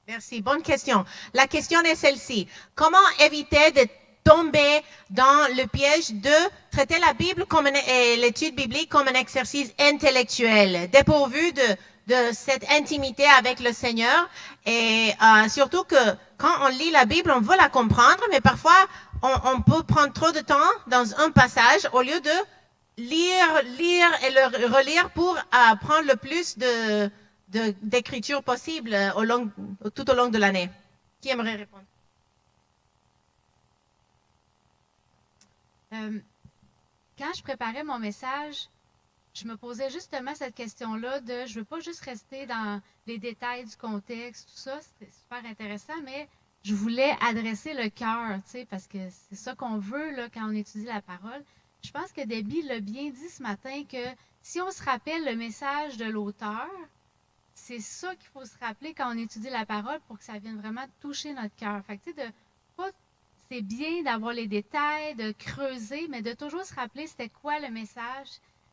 Merci. Bonne question. La question est celle-ci. Comment éviter de tomber dans le piège de traiter la Bible et l'étude biblique comme un exercice intellectuel, dépourvu de cette intimité avec le Seigneur et surtout que quand on lit la Bible, on veut la comprendre, mais parfois on peut prendre trop de temps dans un passage au lieu de lire et le relire pour prendre le plus d'écriture possible tout au long de l'année. Qui aimerait répondre? Quand je préparais mon message, je me posais justement cette question-là de je veux pas juste rester dans les détails du contexte, tout ça, c'était super intéressant, mais je voulais adresser le cœur, tu sais, parce que c'est ça qu'on veut là, quand on étudie la parole. Je pense que Debbie l'a bien dit ce matin que si on se rappelle le message de l'auteur, c'est ça qu'il faut se rappeler quand on étudie la parole pour que ça vienne vraiment toucher notre cœur. Fait que, tu sais, c'est bien d'avoir les détails, de creuser, mais de toujours se rappeler c'était quoi le message,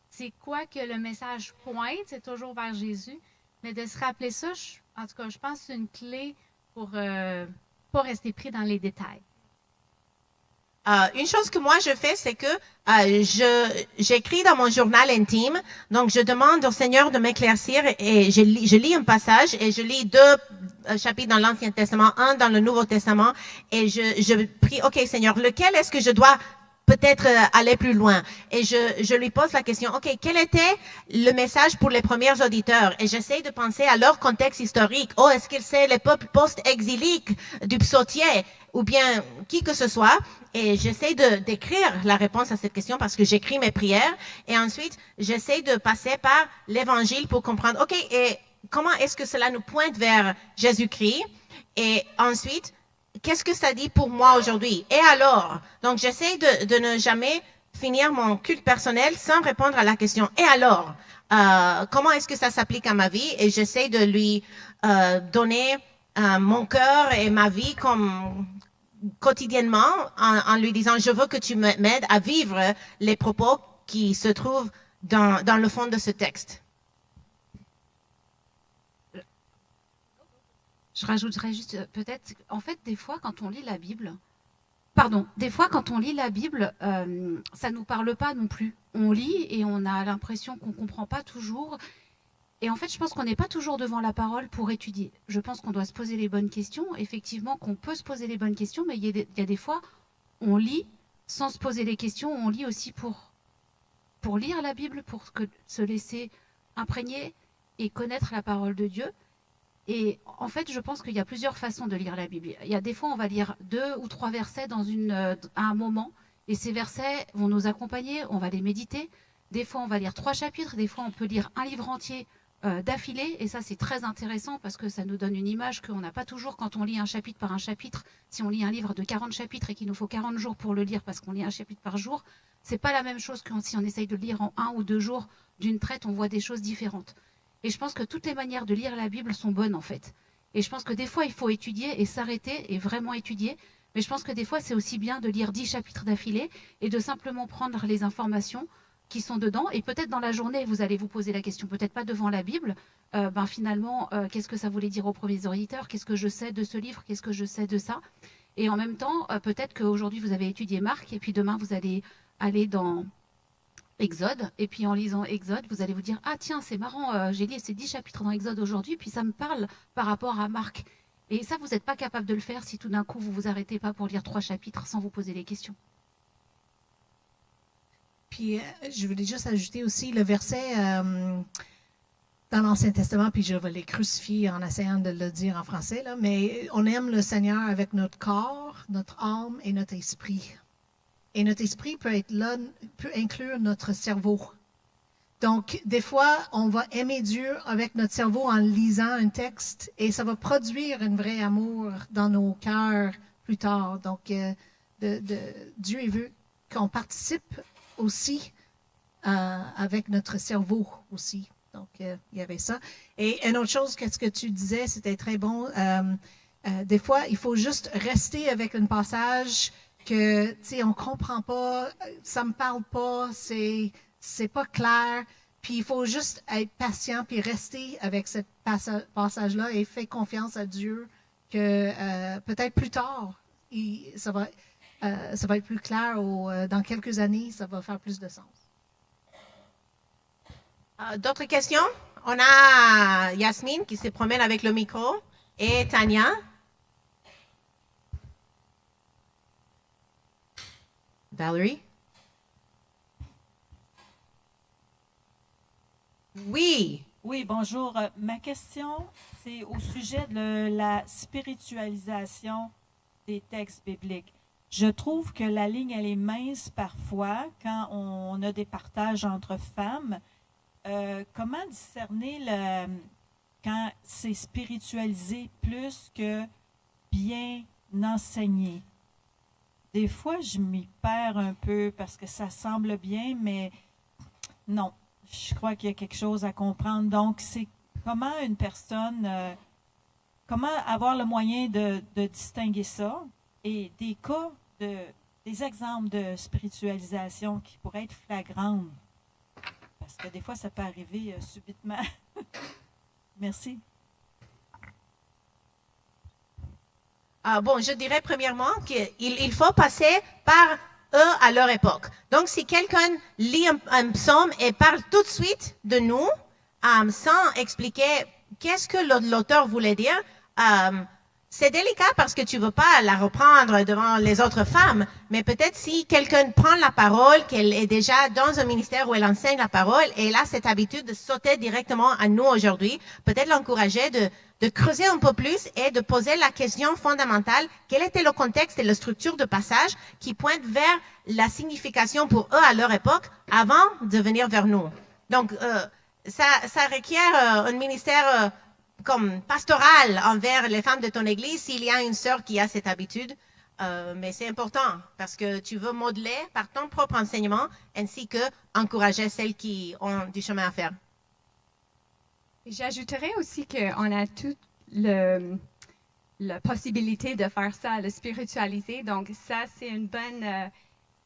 c'est quoi que le message pointe, c'est toujours vers Jésus, mais de se rappeler ça, en tout cas, je pense que c'est une clé pour pas rester pris dans les détails. Une chose que moi je fais, c'est que j'écris dans mon journal intime. Donc, je demande au Seigneur de m'éclaircir et je lis un passage et je lis deux chapitres dans l'Ancien Testament, un dans le Nouveau Testament et je prie, OK Seigneur, lequel est-ce que je dois peut-être aller plus loin. Et je lui pose la question, OK, quel était le message pour les premiers auditeurs? Et j'essaie de penser à leur contexte historique. Oh, est-ce que c'est les peuples post-exiliques du psautier ou bien qui que ce soit? Et j'essaie d'écrire la réponse à cette question parce que j'écris mes prières. Et ensuite, j'essaie de passer par l'évangile pour comprendre, OK, et comment est-ce que cela nous pointe vers Jésus-Christ? Et ensuite, qu'est-ce que ça dit pour moi aujourd'hui? Et alors? Donc, j'essaie de ne jamais finir mon culte personnel sans répondre à la question. Et alors? Comment est-ce que ça s'applique à ma vie? Et j'essaie de lui donner mon cœur et ma vie comme quotidiennement en lui disant, je veux que tu m'aides à vivre les propos qui se trouvent dans le fond de ce texte. Je rajouterais juste peut-être, en fait, des fois, quand on lit la Bible, ça nous parle pas non plus. On lit et on a l'impression qu'on comprend pas toujours. Et en fait, je pense qu'on n'est pas toujours devant la parole pour étudier. Je pense qu'on doit se poser les bonnes questions. Effectivement, qu'on peut se poser les bonnes questions, mais il y a des fois, on lit sans se poser les questions. On lit aussi pour lire la Bible, pour se laisser imprégner et connaître la parole de Dieu. Et en fait, je pense qu'il y a plusieurs façons de lire la Bible. Il y a des fois, on va lire 2 ou 3 versets à un moment, et ces versets vont nous accompagner, on va les méditer. Des fois, on va lire 3 chapitres, des fois, on peut lire un livre entier d'affilée, et ça, c'est très intéressant parce que ça nous donne une image qu'on n'a pas toujours quand on lit un chapitre par un chapitre. Si on lit un livre de 40 chapitres et qu'il nous faut 40 jours pour le lire parce qu'on lit un chapitre par jour, c'est pas la même chose que si on essaye de le lire en 1 ou 2 jours d'une traite, on voit des choses différentes. Et je pense que toutes les manières de lire la Bible sont bonnes en fait. Et je pense que des fois, il faut étudier et s'arrêter et vraiment étudier. Mais je pense que des fois, c'est aussi bien de lire 10 chapitres d'affilée et de simplement prendre les informations qui sont dedans. Et peut-être dans la journée, vous allez vous poser la question, peut-être pas devant la Bible, finalement, qu'est-ce que ça voulait dire aux premiers auditeurs? Qu'est-ce que je sais de ce livre? Qu'est-ce que je sais de ça? Et en même temps, peut-être qu'aujourd'hui, vous avez étudié Marc et puis demain, vous allez aller dans Exode, et puis en lisant Exode, vous allez vous dire, ah tiens, c'est marrant, j'ai lu ces 10 chapitres dans Exode aujourd'hui, puis ça me parle par rapport à Marc. Et ça, vous n'êtes pas capable de le faire si tout d'un coup, vous vous arrêtez pas pour lire 3 chapitres sans vous poser les questions. Puis, je voulais juste ajouter aussi le verset dans l'Ancien Testament, puis je vais les crucifier en essayant de le dire en français, là, mais on aime le Seigneur avec notre corps, notre âme et notre esprit. Et notre esprit peut être là, peut inclure notre cerveau. Donc, des fois, on va aimer Dieu avec notre cerveau en lisant un texte et ça va produire un vrai amour dans nos cœurs plus tard. Donc, Dieu veut qu'on participe aussi avec notre cerveau aussi. Donc, il y avait ça. Et une autre chose, qu'est-ce que tu disais, c'était très bon. Des fois, il faut juste rester avec un passage que, tu sais, on comprend pas, ça me parle pas, c'est pas clair. Puis il faut juste être patient puis rester avec ce passage-là et faire confiance à Dieu que peut-être plus tard, ça va être plus clair dans quelques années, ça va faire plus de sens. D'autres questions? On a Yasmine qui se promène avec le micro et Tania. Valerie? Oui. Oui, bonjour. Ma question, c'est au sujet de la spiritualisation des textes bibliques. Je trouve que la ligne, elle est mince parfois quand on a des partages entre femmes. Comment discerner quand c'est spiritualisé plus que bien enseigné? Des fois, je m'y perds un peu parce que ça semble bien, mais non. Je crois qu'il y a quelque chose à comprendre. Donc, c'est comment une personne, comment avoir le moyen de distinguer ça et des cas, des exemples de spiritualisation qui pourraient être flagrantes. Parce que des fois, ça peut arriver subitement. Merci. Bon, je dirais premièrement qu'il faut passer par eux à leur époque. Donc, si quelqu'un lit un psaume et parle tout de suite de nous, sans expliquer qu'est-ce que l'auteur voulait dire, c'est délicat parce que tu veux pas la reprendre devant les autres femmes, mais peut-être si quelqu'un prend la parole, qu'elle est déjà dans un ministère où elle enseigne la parole, et elle a cette habitude de sauter directement à nous aujourd'hui, peut-être l'encourager de creuser un peu plus et de poser la question fondamentale, quel était le contexte et la structure de passage qui pointe vers la signification pour eux à leur époque avant de venir vers nous. Donc, ça requiert un ministère comme pastoral envers les femmes de ton église s'il y a une sœur qui a cette habitude. Mais c'est important parce que tu veux modeler par ton propre enseignement ainsi que encourager celles qui ont du chemin à faire. J'ajouterais aussi qu'on a toute la possibilité de faire ça, le spiritualiser. Donc, ça, c'est une bonne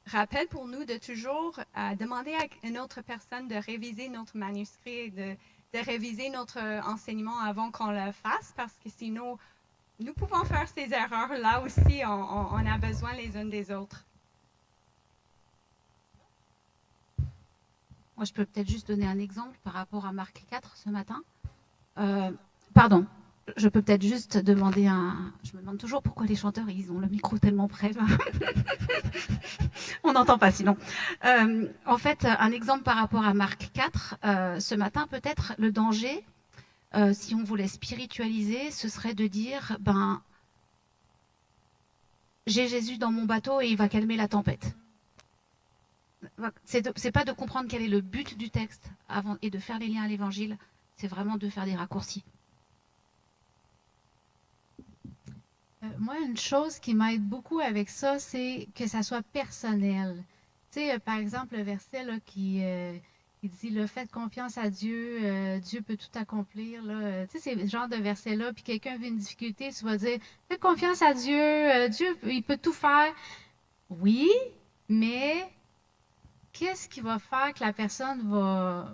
rappel pour nous de toujours demander à une autre personne de réviser notre manuscrit, de réviser notre enseignement avant qu'on le fasse, parce que sinon, nous pouvons faire ces erreurs. Là aussi, on a besoin les unes des autres. Moi, je peux peut-être juste donner un exemple par rapport à Marc 4 ce matin. Je peux peut-être juste demander Je me demande toujours pourquoi les chanteurs, ils ont le micro tellement près. On n'entend pas sinon. En fait, un exemple par rapport à Marc 4, ce matin, peut-être le danger, si on voulait spiritualiser, ce serait de dire, j'ai Jésus dans mon bateau et il va calmer la tempête. C'est pas de comprendre quel est le but du texte avant et de faire les liens à l'évangile, c'est vraiment de faire des raccourcis. Moi, une chose qui m'aide beaucoup avec ça, c'est que ça soit personnel. Tu sais, par exemple, le verset là, qui dit « Faites confiance à Dieu, Dieu peut tout accomplir. » Tu sais, c'est ce genre de verset-là, puis quelqu'un vit une difficulté, tu vas dire « Faites confiance à Dieu, Dieu, il peut tout faire. » Oui, mais qu'est-ce qui va faire que la personne va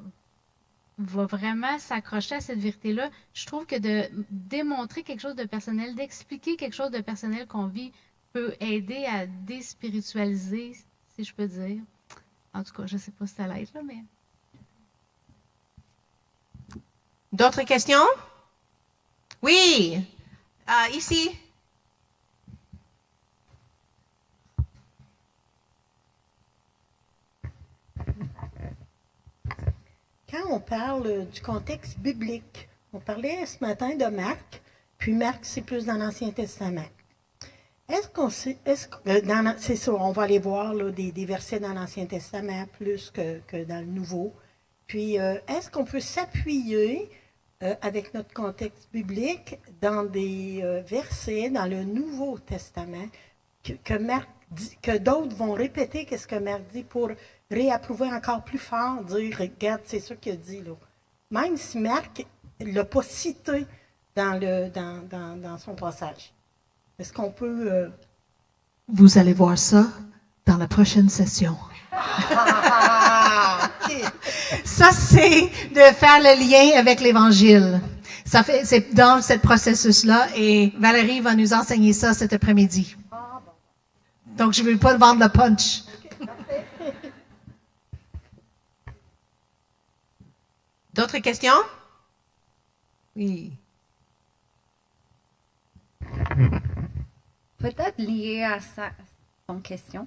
vraiment s'accrocher à cette vérité-là? Je trouve que de démontrer quelque chose de personnel, d'expliquer quelque chose de personnel qu'on vit peut aider à déspiritualiser, si je peux dire. En tout cas, je ne sais pas si ça l'aide, là, mais... D'autres questions? Oui, ici. Quand on parle du contexte biblique, on parlait ce matin de Marc, puis Marc, c'est plus dans l'Ancien Testament. C'est ça, on va aller voir là, des versets dans l'Ancien Testament plus que dans le Nouveau. Puis, est-ce qu'on peut s'appuyer avec notre contexte biblique dans des versets dans le Nouveau Testament que Marc dit, que d'autres vont répéter qu'est-ce que Marc dit pour réapprouver encore plus fort, dire, regarde, c'est ça qu'il a dit, là. Même si Marc ne l'a pas cité dans son passage. Est-ce qu'on peut... Vous allez voir ça dans la prochaine session. OK. Ça, c'est de faire le lien avec l'Évangile. C'est dans ce processus-là et Valérie va nous enseigner ça cet après-midi. Donc, je ne vais pas vendre le punch. D'autres questions? Oui. Peut-être lié à ton question.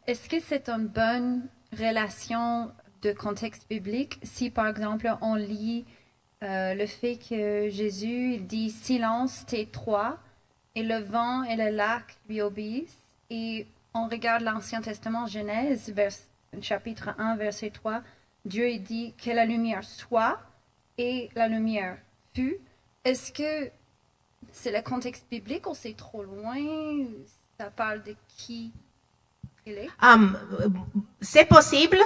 Est-ce que c'est une bonne relation de contexte biblique si, par exemple, on lit le fait que Jésus il dit « Silence, tais-toi » et le vent et le lac lui obéissent et on regarde l'Ancien Testament, Genèse, chapitre 1, verset 3, Dieu il dit que la lumière soit et la lumière fut. Est-ce que c'est le contexte biblique ou c'est trop loin? Ça parle de qui il est? C'est possible.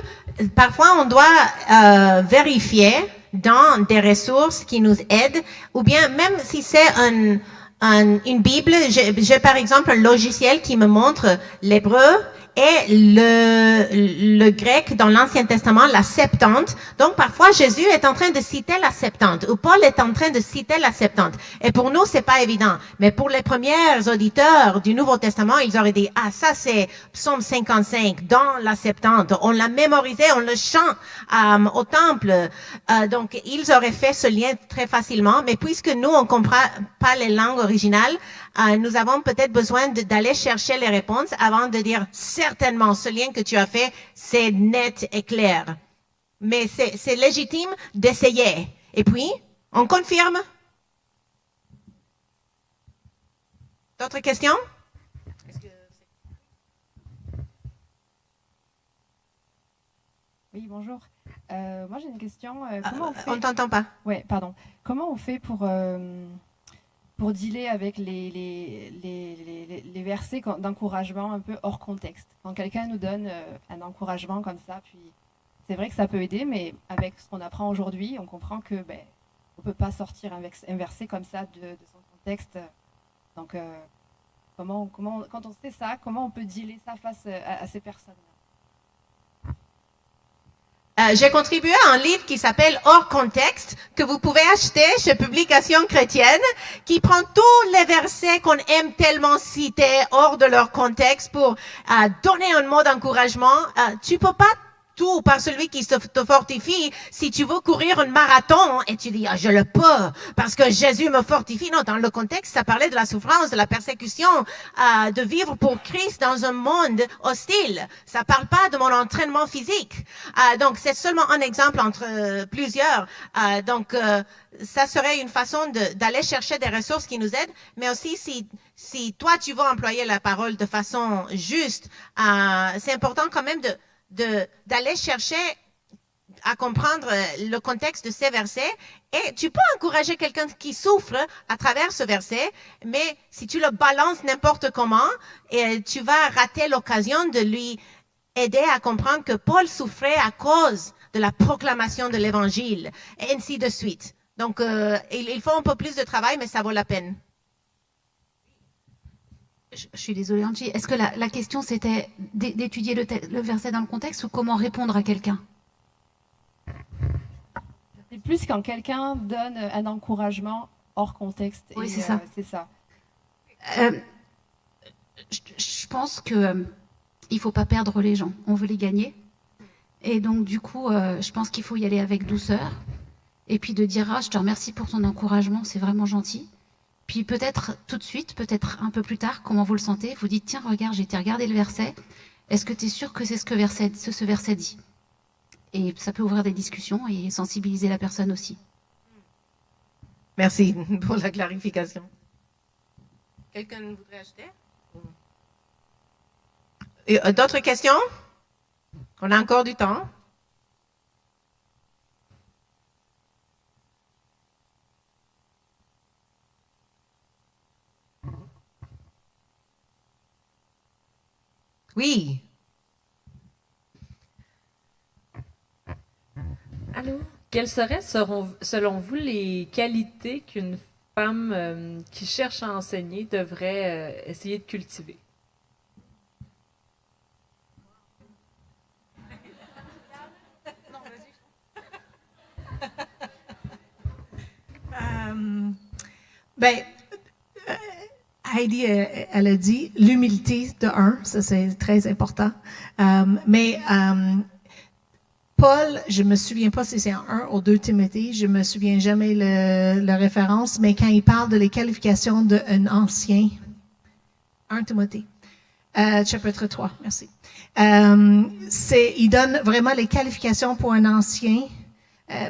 Parfois, on doit vérifier dans des ressources qui nous aident, ou bien même si c'est une Bible, j'ai par exemple un logiciel qui me montre l'hébreu et le grec dans l'Ancien Testament, la Septante. Donc, parfois, Jésus est en train de citer la Septante ou Paul est en train de citer la Septante. Et pour nous, c'est pas évident. Mais pour les premiers auditeurs du Nouveau Testament, ils auraient dit, ah, ça, c'est Psaume 55 dans la Septante. On l'a mémorisé, on le chante au temple. Donc, ils auraient fait ce lien très facilement. Mais puisque nous, on comprend pas les langues originales, nous avons peut-être besoin d'aller chercher les réponses avant de dire certainement ce lien que tu as fait, c'est net et clair. Mais c'est légitime d'essayer. Et puis, on confirme. D'autres questions? Oui, bonjour. Moi, j'ai une question. Comment on fait... On t'entend pas. Ouais, pardon. Comment on fait pour dealer avec les versets d'encouragement un peu hors contexte? Quand quelqu'un nous donne un encouragement comme ça, puis c'est vrai que ça peut aider, mais avec ce qu'on apprend aujourd'hui, on comprend que on peut pas sortir un verset comme ça de son contexte. Donc, quand on sait ça, comment on peut dealer ça face à ces personnes-là? J'ai contribué à un livre qui s'appelle Hors contexte, que vous pouvez acheter chez Publications chrétiennes, qui prend tous les versets qu'on aime tellement citer hors de leur contexte pour donner un mot d'encouragement. Tu peux pas tout par celui qui te fortifie. Si tu veux courir un marathon et tu dis, je le peux parce que Jésus me fortifie. Non, dans le contexte, ça parlait de la souffrance, de la persécution, de vivre pour Christ dans un monde hostile. Ça parle pas de mon entraînement physique. Donc, c'est seulement un exemple entre plusieurs. Donc, ça serait une façon d'aller chercher des ressources qui nous aident, mais aussi si toi, tu veux employer la parole de façon juste, c'est important quand même d'aller chercher à comprendre le contexte de ces versets et tu peux encourager quelqu'un qui souffre à travers ce verset, mais si tu le balances n'importe comment, tu vas rater l'occasion de lui aider à comprendre que Paul souffrait à cause de la proclamation de l'évangile et ainsi de suite. Donc, il faut un peu plus de travail, mais ça vaut la peine. Je suis désolée, Angie. Est-ce que la question, c'était d'étudier le verset dans le contexte ou comment répondre à quelqu'un? C'est plus quand quelqu'un donne un encouragement hors contexte. Oui, c'est ça. C'est ça. Je pense que il faut pas perdre les gens. On veut les gagner. Et donc, du coup, je pense qu'il faut y aller avec douceur. Et puis de dire, je te remercie pour ton encouragement, c'est vraiment gentil. Puis peut-être tout de suite, peut-être un peu plus tard, comment vous le sentez, vous dites, tiens, regarde, j'ai été regarder le verset. Est-ce que tu es sûr que c'est ce verset dit? Et ça peut ouvrir des discussions et sensibiliser la personne aussi. Merci pour la clarification. Quelqu'un voudrait ajouter? D'autres questions? On a encore du temps. Oui. Allô? Quelles seraient, selon vous, les qualités qu'une femme qui cherche à enseigner devrait essayer de cultiver? Ben, Heidi, elle a dit l'humilité de un, ça c'est très important. Mais Paul, je me souviens pas si c'est en 1 ou 2 Timothée, je me souviens jamais la référence, mais quand il parle de les qualifications d'un ancien, 1 Timothée, chapitre 3, merci. Il donne vraiment les qualifications pour un ancien.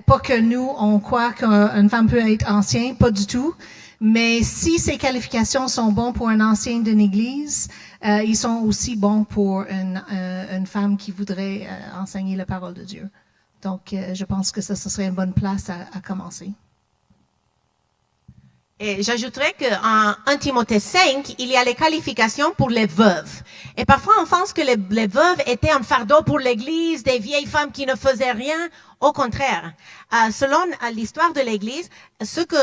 Pas que nous, on croit qu'une femme peut être ancienne, pas du tout. Mais si ces qualifications sont bonnes pour un ancien d'une église, ils sont aussi bons pour une femme qui voudrait enseigner la parole de Dieu. Donc, je pense que ça serait une bonne place à commencer. Et j'ajouterais qu'en 1 Timothée 5, il y a les qualifications pour les veuves. Et parfois, on pense que les veuves étaient un fardeau pour l'Église, des vieilles femmes qui ne faisaient rien. Au contraire, selon l'histoire de l'Église, ce que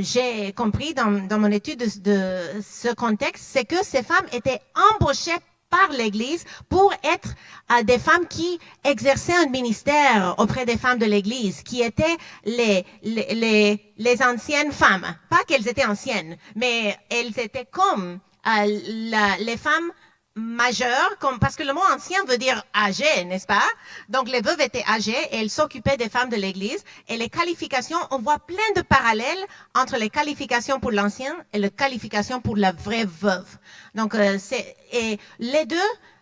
j'ai compris dans mon étude de ce contexte, c'est que ces femmes étaient embauchées par l'Église pour être des femmes qui exerçaient un ministère auprès des femmes de l'Église, qui étaient les anciennes femmes. Pas qu'elles étaient anciennes, mais elles étaient comme les femmes majeures, parce que le mot ancien veut dire âgé, n'est-ce pas? Donc les veuves étaient âgées et elles s'occupaient des femmes de l'Église. Et les qualifications, on voit plein de parallèles entre les qualifications pour l'ancien et les qualifications pour la vraie veuve. Donc et les deux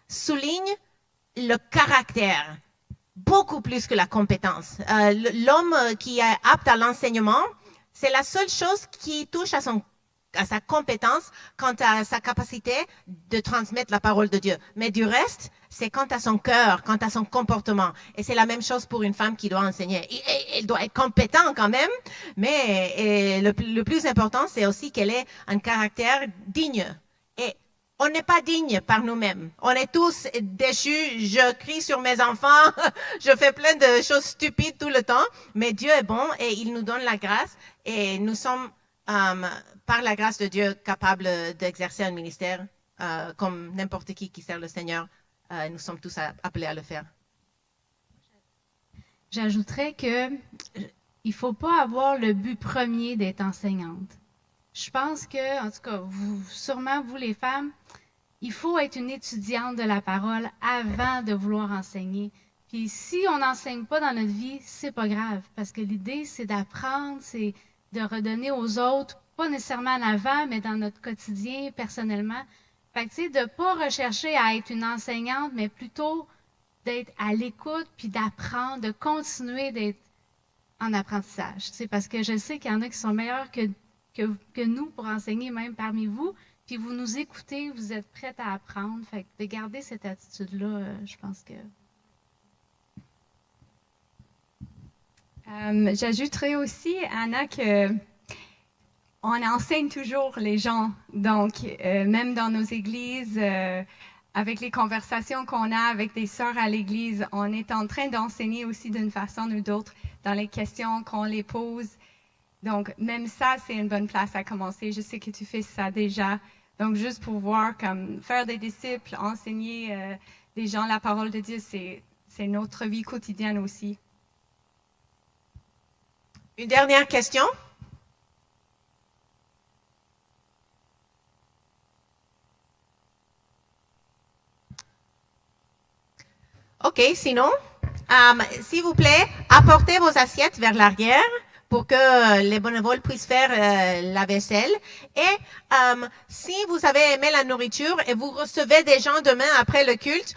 soulignent le caractère, beaucoup plus que la compétence. L'homme qui est apte à l'enseignement, c'est la seule chose qui touche à sa compétence quant à sa capacité de transmettre la parole de Dieu. Mais du reste, c'est quant à son cœur, quant à son comportement. Et c'est la même chose pour une femme qui doit enseigner. Elle doit être compétente quand même, mais le plus important, c'est aussi qu'elle ait un caractère digne. Et on n'est pas digne par nous-mêmes. On est tous déchus. Je crie sur mes enfants. Je fais plein de choses stupides tout le temps. Mais Dieu est bon et il nous donne la grâce. Et nous sommes par la grâce de Dieu, capable d'exercer un ministère comme n'importe qui sert le Seigneur. Nous sommes tous appelés à le faire. J'ajouterais que il faut pas avoir le but premier d'être enseignante. Je pense que, en tout cas, sûrement vous les femmes, il faut être une étudiante de la parole avant de vouloir enseigner. Puis si on n'enseigne pas dans notre vie, c'est pas grave, parce que l'idée, c'est d'apprendre, c'est de redonner aux autres, pas nécessairement en avant, mais dans notre quotidien, personnellement. Fait que, tu sais, de pas rechercher à être une enseignante, mais plutôt d'être à l'écoute, puis d'apprendre, de continuer d'être en apprentissage. Tu sais, parce que je sais qu'il y en a qui sont meilleurs que nous pour enseigner, même parmi vous, puis vous nous écoutez, vous êtes prêtes à apprendre. Fait que de garder cette attitude-là, je pense que... J'ajouterais aussi, Anna, que on enseigne toujours les gens. Donc, même dans nos églises, avec les conversations qu'on a avec des sœurs à l'église, on est en train d'enseigner aussi d'une façon ou d'autre dans les questions qu'on les pose. Donc, même ça, c'est une bonne place à commencer. Je sais que tu fais ça déjà. Donc, juste pour voir, comme faire des disciples, enseigner des gens la parole de Dieu, c'est notre vie quotidienne aussi. Une dernière question? OK, sinon, s'il vous plaît, apportez vos assiettes vers l'arrière pour que les bénévoles puissent faire la vaisselle. Et si vous avez aimé la nourriture et vous recevez des gens demain après le culte,